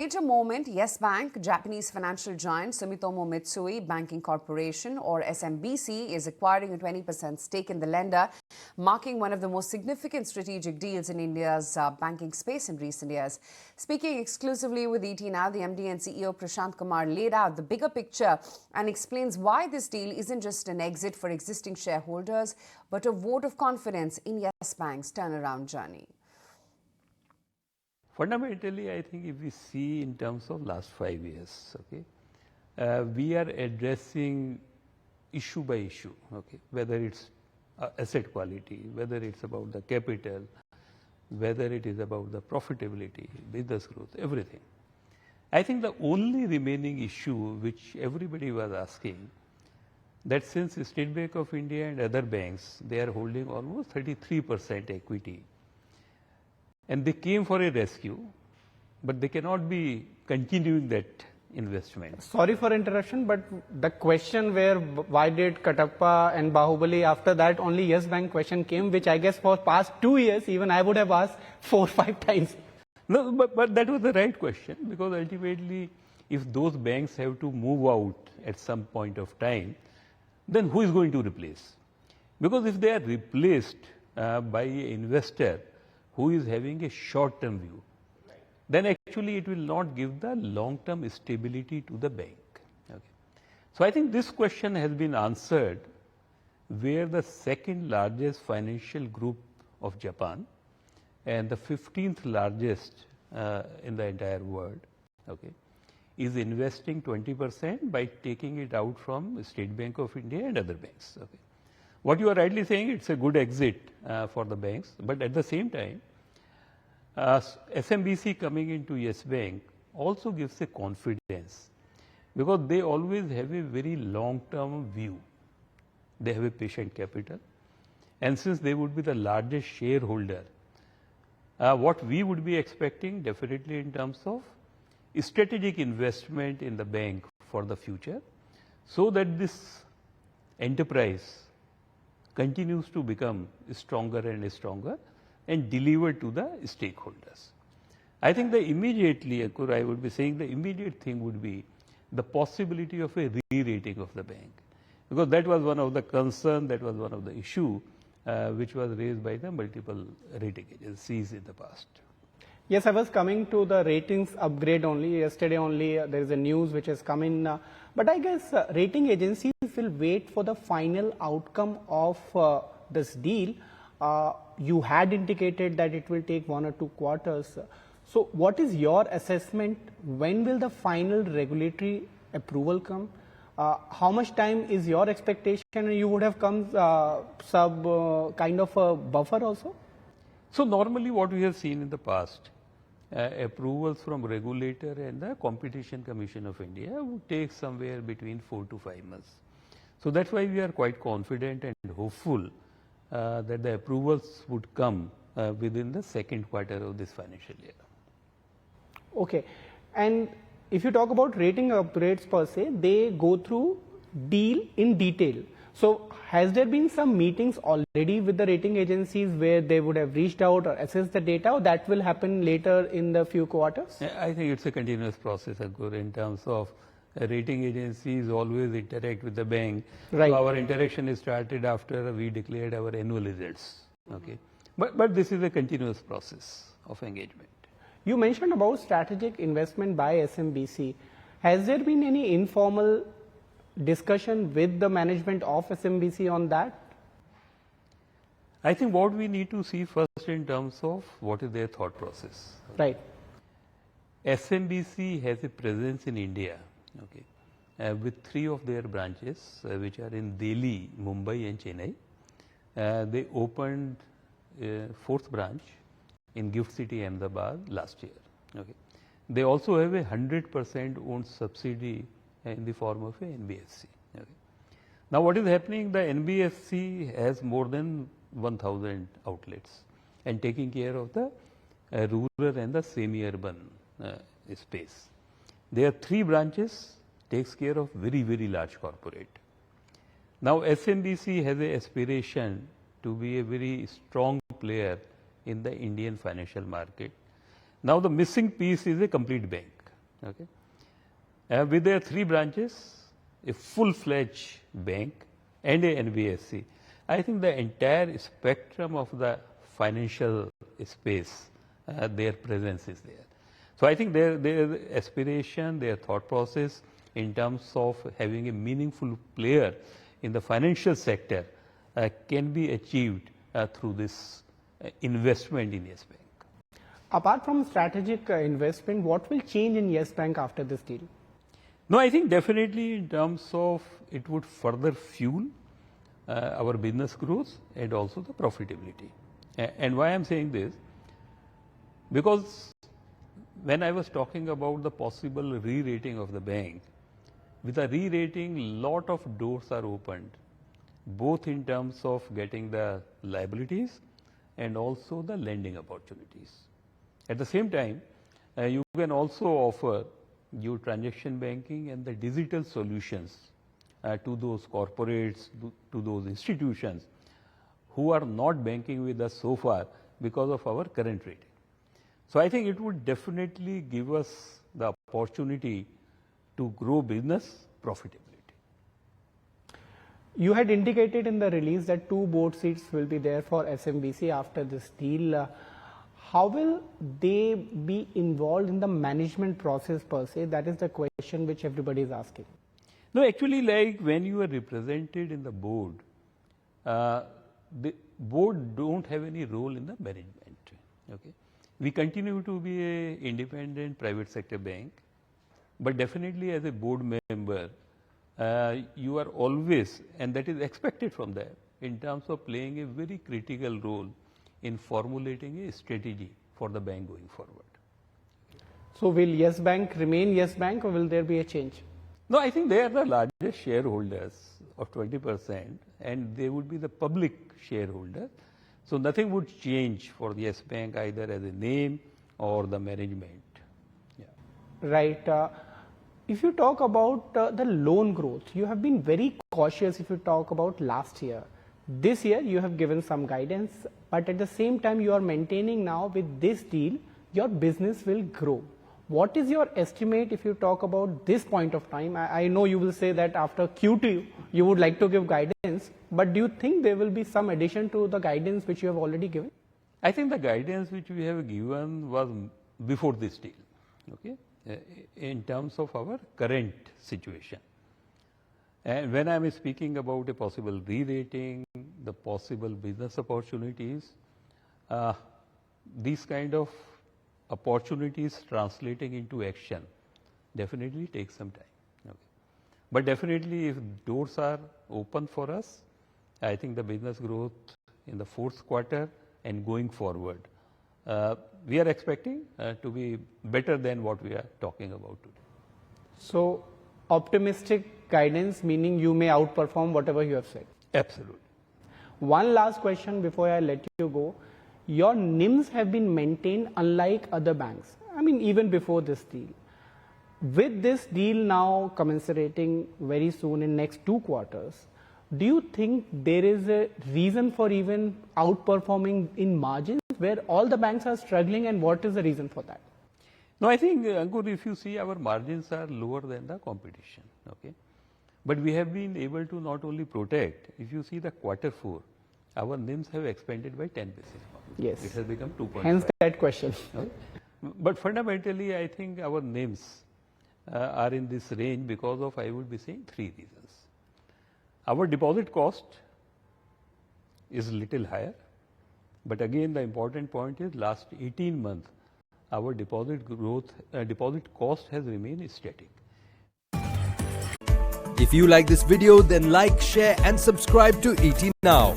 Major moment, Yes Bank, Japanese financial giant Sumitomo Mitsui Banking Corporation or SMBC is acquiring a 20% stake in the lender, marking one of the most significant strategic deals in India's banking space in recent years. Speaking exclusively with ET Now, the MD and CEO Prashant Kumar laid out the bigger picture and explains why this deal isn't just an exit for existing shareholders, but a vote of confidence in Yes Bank's turnaround journey. Fundamentally, I think if we see in terms of last 5 years, we are addressing issue by issue, whether it's asset quality, whether it's about the capital, whether it is about the profitability, business growth, everything. I think the only remaining issue which everybody was asking, that since State Bank of India and other banks, they are holding almost 33% equity. And they came for a rescue, but they cannot be continuing that investment. Sorry for interruption, but the question where why did Katappa and Bahubali, after that only Yes Bank question came, which I guess for past 2 years, even I would have asked 4 or 5 times. No, but that was the right question, because ultimately, if those banks have to move out at some point of time, then who is going to replace? Because if they are replaced by an investor who is having a short-term view, then actually it will not give the long-term stability to the bank. So I think this question has been answered where the second largest financial group of Japan and the 15th largest in the entire world is investing 20% by taking it out from State Bank of India and other banks. What you are rightly saying, it's a good exit for the banks, but at the same time, SMBC coming into Yes Bank also gives a confidence, because they always have a very long-term view. They have a patient capital, and since they would be the largest shareholder, what we would be expecting definitely in terms of strategic investment in the bank for the future, so that this enterprise continues to become stronger and stronger and deliver to the stakeholders. I think immediately, Ankur, I would be saying the immediate thing would be the possibility of a re-rating of the bank, because that was one of the concerns, that was one of the issue which was raised by the multiple rating agencies in the past. Yes, I was coming to the ratings upgrade only. Yesterday only there is a news which has come in. But I guess rating agencies will wait for the final outcome of this deal. You had indicated that it will take 1 or 2 quarters. So what is your assessment? When will the final regulatory approval come? How much time is your expectation? You would have come kind of a buffer also? So normally what we have seen in the past, approvals from regulator and the Competition Commission of India would take somewhere between 4 to 5 months. So that's why we are quite confident and hopeful that the approvals would come within the second quarter of this financial year. Okay. And if you talk about rating upgrades per se, they go through deal in detail. So has there been some meetings already with the rating agencies where they would have reached out or assessed the data, or that will happen later in the few quarters? I think it's a continuous process, Ankur, in terms of rating agencies always interact with the bank. Right. So our interaction started after we declared our annual results. But this is a continuous process of engagement. You mentioned about strategic investment by SMBC. Has there been any informal discussion with the management of SMBC on that? I think what we need to see first in terms of what is their thought process. Right. SMBC has a presence in India, with 3 of their branches, which are in Delhi, Mumbai and Chennai. They opened a 4th branch in Gift City, Ahmedabad last year. They also have a 100% owned subsidiary in the form of a NBFC. Now what is happening, the NBFC has more than 1,000 outlets and taking care of the rural and the semi-urban space. There are 3 branches, takes care of very, very large corporate. Now SMBC has an aspiration to be a very strong player in the Indian financial market. Now the missing piece is a complete bank. Okay. With their 3 branches, a full-fledged bank and a NBFC, I think the entire spectrum of the financial space, their presence is there. So I think their aspiration, their thought process in terms of having a meaningful player in the financial sector can be achieved through this investment in Yes Bank. Apart from strategic investment, what will change in Yes Bank after this deal? No, I think definitely in terms of it would further fuel our business growth and also the profitability. And why I am saying this? Because when I was talking about the possible re-rating of the bank, with a re-rating, lot of doors are opened, both in terms of getting the liabilities and also the lending opportunities. At the same time, you can also offer your transaction banking and the digital solutions to those corporates, to those institutions who are not banking with us so far because of our current rating. So I think it would definitely give us the opportunity to grow business profitability. You had indicated in the release that 2 board seats will be there for SMBC after this deal. How will they be involved in the management process per se? That is the question which everybody is asking. No, actually, like when you are represented in the board don't have any role in the management. Okay, we continue to be an independent private sector bank, but definitely as a board member, you are always, and that is expected from them, in terms of playing a very critical role in formulating a strategy for the bank going forward. So will Yes Bank remain Yes Bank or will there be a change? No, I think they are the largest shareholders of 20% and they would be the public shareholder. So nothing would change for the Yes Bank either as a name or the management. Yeah. Right. If you talk about the loan growth, you have been very cautious if you talk about last year. This year you have given some guidance, but at the same time you are maintaining now with this deal, your business will grow. What is your estimate if you talk about this point of time? I know you will say that after Q2 you would like to give guidance, but do you think there will be some addition to the guidance which you have already given? I think the guidance which we have given was before this deal, okay, in terms of our current situation. And when I am speaking about a possible re-rating, the possible business opportunities, these kind of opportunities translating into action definitely takes some time. Okay. But definitely if doors are open for us, I think the business growth in the 4th quarter and going forward, we are expecting to be better than what we are talking about today. So optimistic guidance, meaning you may outperform whatever you have said. Absolutely. One last question before I let you go. Your NIMs have been maintained unlike other banks. I mean, even before this deal. With this deal now commensurating very soon in next 2 quarters, do you think there is a reason for even outperforming in margins where all the banks are struggling, and what is the reason for that? No, I think, Ankur, if you see our margins are lower than the competition. Okay. But we have been able to not only protect, if you see the quarter 4, our NIMs have expanded by 10 basis points. Yes. It has become 2.5. Hence that question. Okay. But fundamentally, I think our NIMs are in this range because of, I would be saying, 3 reasons. Our deposit cost is little higher. But again, the important point is last 18 months, our deposit cost has remained static. If you like this video, then like, share and subscribe to ET Now.